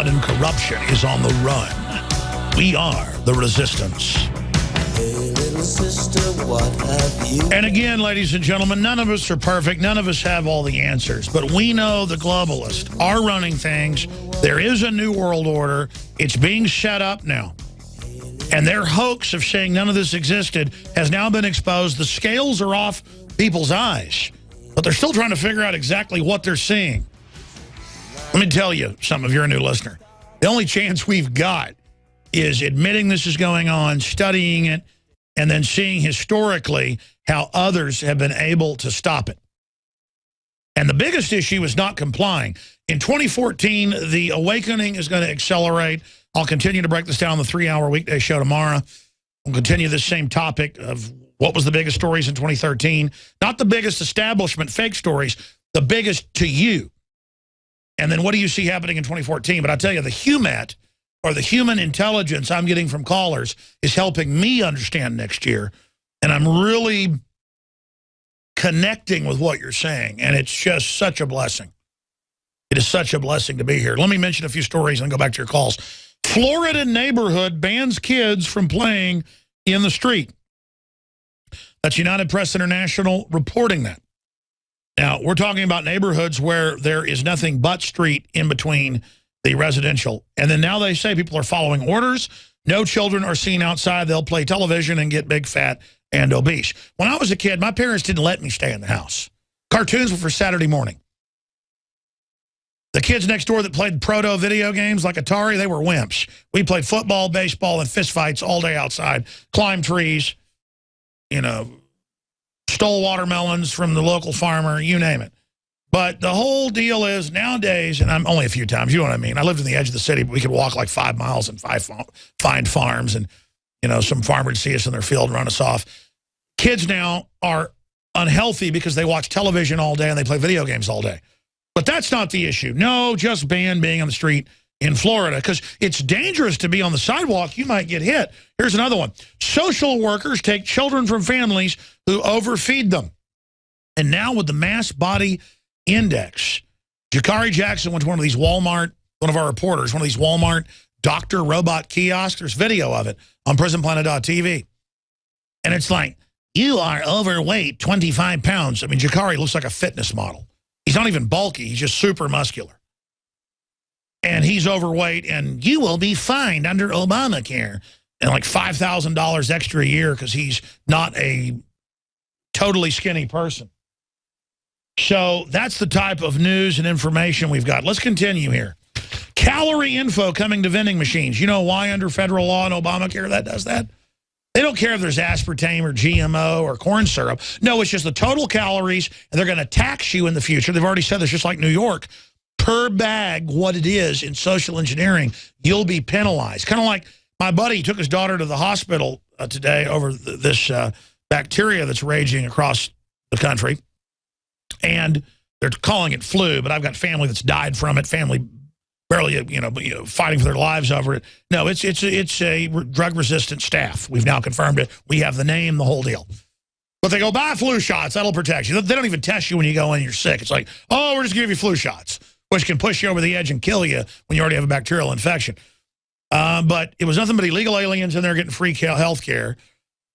fraud and corruption is on the run. We are the resistance. Hey, little sister, what have you? And again, ladies and gentlemen, none of us are perfect. None of us have all the answers. But we know the globalists are running things. There is a new world order. It's being set up now. And their hoax of saying none of this existed has now been exposed. The scales are off people's eyes. But they're still trying to figure out exactly what they're seeing. Let me tell you something if you're a new listener. The only chance we've got is admitting this is going on, studying it, and then seeing historically how others have been able to stop it. And the biggest issue is not complying. In 2014, the awakening is going to accelerate. I'll continue to break this down on the 3-hour weekday show tomorrow. We'll continue this same topic of what was the biggest stories in 2013. Not the biggest establishment fake stories, the biggest to you. And then what do you see happening in 2014? But I tell you, the HUMAT, or the human intelligence I'm getting from callers, is helping me understand next year. And I'm really connecting with what you're saying. And it's just such a blessing. It is such a blessing to be here. Let me mention a few stories and go back to your calls. Florida neighborhood bans kids from playing in the street. That's United Press International reporting that. Now, we're talking about neighborhoods where there is nothing but street in between the residential. And then now they say people are following orders. No children are seen outside. They'll play television and get big, fat, and obese. When I was a kid, my parents didn't let me stay in the house. Cartoons were for Saturday morning. The kids next door that played proto video games like Atari, they were wimps. We played football, baseball, and fistfights all day outside, climbed trees, you know, stole watermelons from the local farmer, you name it. But the whole deal is nowadays, and I'm only a few times, you know what I mean? I lived on the edge of the city, but we could walk like 5 miles and find farms, and, you know, some farmer would see us in their field and run us off. Kids now are unhealthy because they watch television all day and they play video games all day. But that's not the issue. No, just ban being on the street in Florida, because it's dangerous to be on the sidewalk. You might get hit. Here's another one. Social workers take children from families who overfeed them. And now with the mass body index, Jakari Jackson went to one of these Walmart, one of our reporters, one of these Walmart doctor robot kiosks. There's video of it on prisonplanet.tv. And it's like, you are overweight, 25 pounds. I mean, Jakari looks like a fitness model. He's not even bulky. He's just super muscular. And he's overweight, and you will be fined under Obamacare. And like $5,000 extra a year because he's not a totally skinny person. So that's the type of news and information we've got. Let's continue here. Calorie info coming to vending machines. You know why under federal law and Obamacare that does that? They don't care if there's aspartame or GMO or corn syrup. No, it's just the total calories, and they're going to tax you in the future. They've already said this, just like New York. Per bag, what it is in social engineering, you'll be penalized. Kind of like my buddy took his daughter to the hospital today over this bacteria that's raging across the country. And they're calling it flu, but I've got family that's died from it, family barely, fighting for their lives over it. No, it's a drug-resistant staph. We've now confirmed it. We have the name, the whole deal. But they go, buy flu shots. That'll protect you. They don't even test you when you go in and you're sick. It's like, oh, we're just giving you flu shots, which can push you over the edge and kill you when you already have a bacterial infection. But it was nothing but illegal aliens in there getting free health care.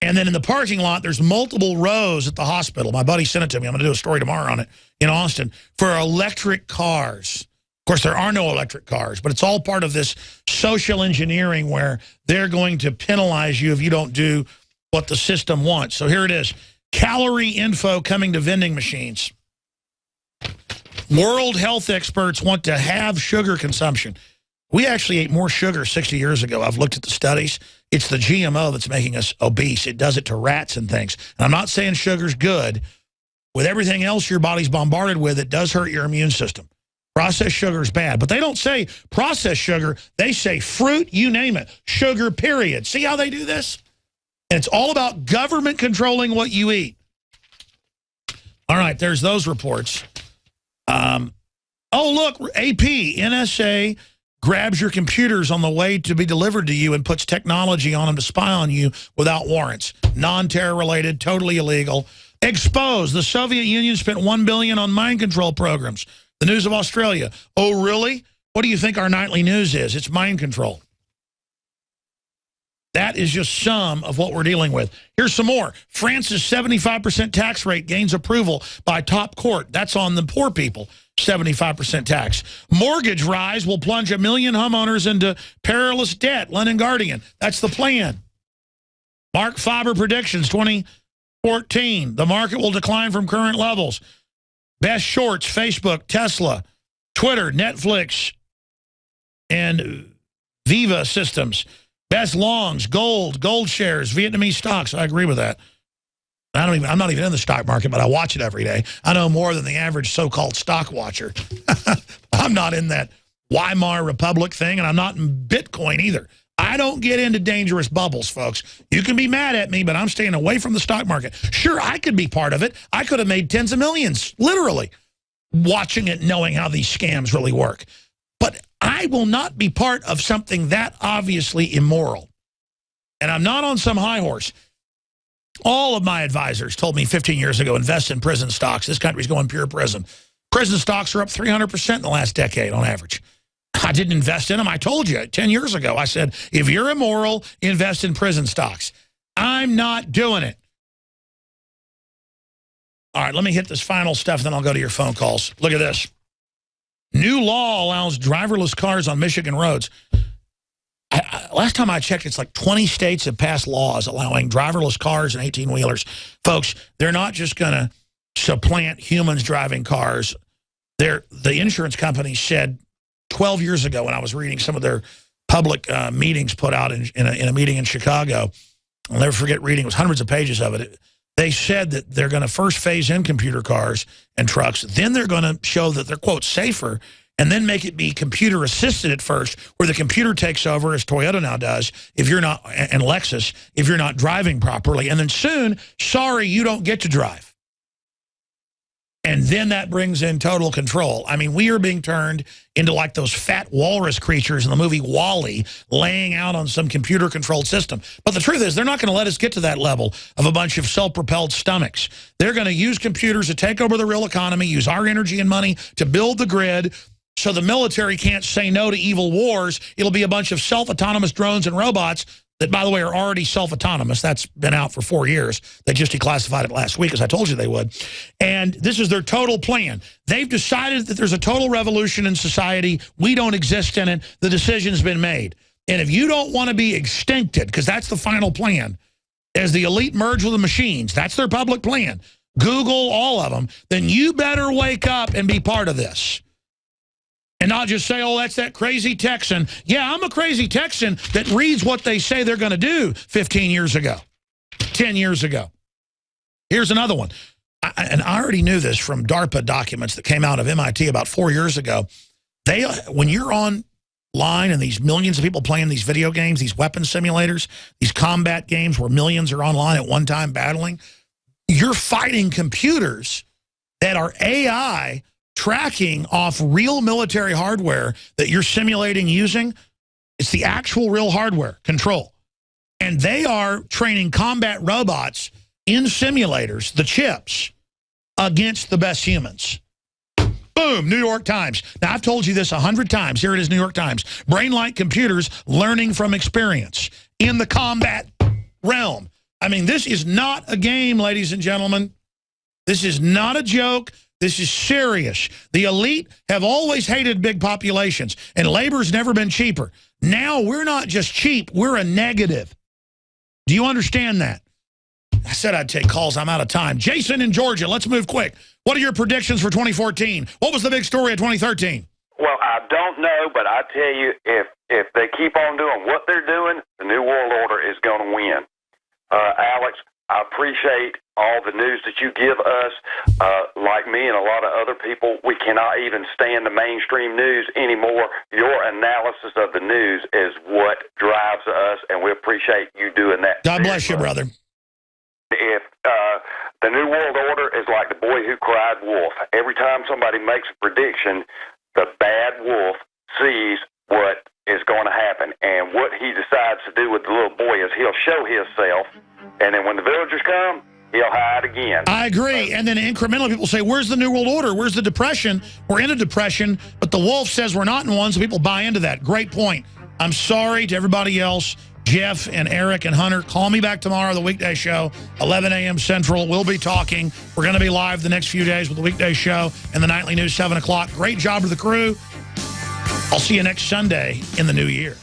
And then in the parking lot, there's multiple rows at the hospital. My buddy sent it to me. I'm going to do a story tomorrow on it in Austin for electric cars. Of course, there are no electric cars, but it's all part of this social engineering where they're going to penalize you if you don't do what the system wants. So here it is. Calorie info coming to vending machines. World health experts want to have sugar consumption. We actually ate more sugar 60 years ago. I've looked at the studies. It's the GMO that's making us obese. It does it to rats and things. And I'm not saying sugar's good. With everything else your body's bombarded with, it does hurt your immune system. Processed sugar is bad. But they don't say processed sugar. They say fruit, you name it. Sugar, period. See how they do this? And it's all about government controlling what you eat. All right, there's those reports. Oh, look, AP, NSA grabs your computers on the way to be delivered to you and puts technology on them to spy on you without warrants. Non-terror related, totally illegal. Exposed. The Soviet Union spent $1 billion on mind control programs. The News of Australia. Oh, really? What do you think our nightly news is? It's mind control. That is just some of what we're dealing with. Here's some more. France's 75% tax rate gains approval by top court. That's on the poor people, 75% tax. Mortgage rise will plunge 1 million homeowners into perilous debt. London Guardian. That's the plan. Mark Faber predictions 2014. The market will decline from current levels. Best shorts, Facebook, Tesla, Twitter, Netflix, and Viva Systems. Best longs, gold shares, Vietnamese stocks. I agree with that. I'm not even in the stock market, but I watch it every day. I know more than the average so-called stock watcher. I'm not in that Weimar Republic thing, and I'm not in Bitcoin either. I don't get into dangerous bubbles, folks. You can be mad at me, but I'm staying away from the stock market. Sure, I could be part of it. I could have made tens of millions, literally, watching it, knowing how these scams really work. But I will not be part of something that obviously immoral. And I'm not on some high horse. All of my advisors told me 15 years ago, invest in prison stocks. This country's going pure prison. Prison stocks are up 300% in the last decade on average. I didn't invest in them. I told you 10 years ago. I said, if you're immoral, invest in prison stocks. I'm not doing it. All right, let me hit this final stuff, then I'll go to your phone calls. Look at this. New law allows driverless cars on Michigan roads. Last time I checked, it's like 20 states have passed laws allowing driverless cars and 18-wheelers. Folks, they're not just going to supplant humans driving cars. The insurance company said 12 years ago when I was reading some of their public meetings put out in a meeting in Chicago, I'll never forget reading, it was hundreds of pages of it. They said that they're going to first phase in computer cars and trucks. Then they're going to show that they're, quote, safer, and then make it be computer assisted at first, where the computer takes over, as Toyota now does, if you're not, and Lexus, if you're not driving properly. And then soon, sorry, you don't get to drive. And then that brings in total control. I mean, we are being turned into like those fat walrus creatures in the movie WALL-E, laying out on some computer-controlled system. But the truth is, they're not going to let us get to that level of a bunch of self-propelled stomachs. They're going to use computers to take over the real economy, use our energy and money to build the grid, so the military can't say no to evil wars. It'll be a bunch of self-autonomous drones and robots that, by the way, are already self-autonomous. That's been out for 4 years. They just declassified it last week, as I told you they would. And this is their total plan. They've decided that there's a total revolution in society. We don't exist in it. The decision's been made. And if you don't want to be extincted, because that's the final plan, as the elite merge with the machines, that's their public plan, Google, all of them, then you better wake up and be part of this. And not just say, oh, that's that crazy Texan. Yeah, I'm a crazy Texan that reads what they say they're going to do 15 years ago, 10 years ago. Here's another one. And I already knew this from DARPA documents that came out of MIT about 4 years ago. When you're online and these millions of people playing these video games, these weapon simulators, these combat games where millions are online at one time battling, you're fighting computers that are AI tracking off real military hardware that you're simulating using. It's the actual real hardware control. And they are training combat robots in simulators, the chips, against the best humans. Boom, New York Times. Now, I've told you this 100 times. Here it is, New York Times. Brain-like computers learning from experience in the combat realm. I mean, this is not a game, ladies and gentlemen. This is not a joke. This is serious. The elite have always hated big populations, and labor's never been cheaper. Now we're not just cheap, we're a negative. Do you understand that? I said I'd take calls. I'm out of time. Jason in Georgia, let's move quick. What are your predictions for 2014? What was the big story of 2013? Well, I don't know, but I tell you, if they keep on doing what they're doing, the New World Order is going to win. Alex, I appreciate all the news that you give us. Like me and a lot of other people, we cannot even stand the mainstream news anymore. Your analysis of the news is what drives us, and we appreciate you doing that. God bless you, brother. If the New World Order is like the boy who cried wolf. Every time somebody makes a prediction, the bad wolf sees what is going to happen. And what he decides to do with the little boy is he'll show himself, and then when the villagers come, he'll hide again. I agree. And then incrementally, people say, where's the New World Order? Where's the depression? We're in a depression, but the wolf says we're not in one, so people buy into that. Great point. I'm sorry to everybody else. Jeff and Eric and Hunter, call me back tomorrow, the weekday show, 11 a.m. Central. We'll be talking. We're going to be live the next few days with the weekday show and the nightly news, 7 o'clock. Great job to the crew. I'll see you next Sunday in the new year.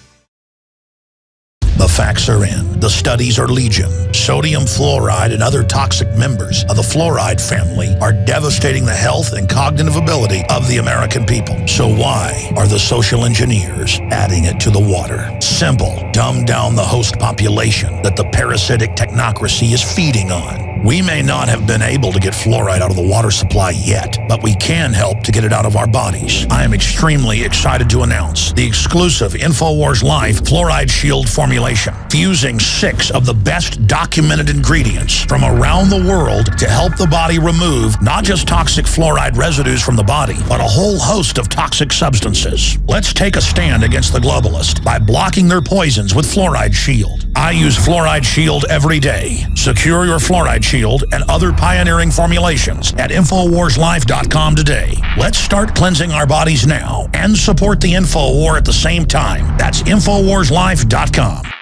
The facts are in. The studies are legion. Sodium fluoride and other toxic members of the fluoride family are devastating the health and cognitive ability of the American people. So why are the social engineers adding it to the water? Simple. Dumb down the host population that the parasitic technocracy is feeding on. We may not have been able to get fluoride out of the water supply yet, but we can help to get it out of our bodies. I am extremely excited to announce the exclusive InfoWars Life Fluoride Shield formulation, fusing 6 of the best documented ingredients from around the world to help the body remove not just toxic fluoride residues from the body, but a whole host of toxic substances. Let's take a stand against the globalist by blocking their poisons with Fluoride Shield. I use Fluoride Shield every day. Secure your Fluoride Shield and other pioneering formulations at InfoWarsLife.com today. Let's start cleansing our bodies now and support the InfoWar at the same time. That's InfoWarsLife.com.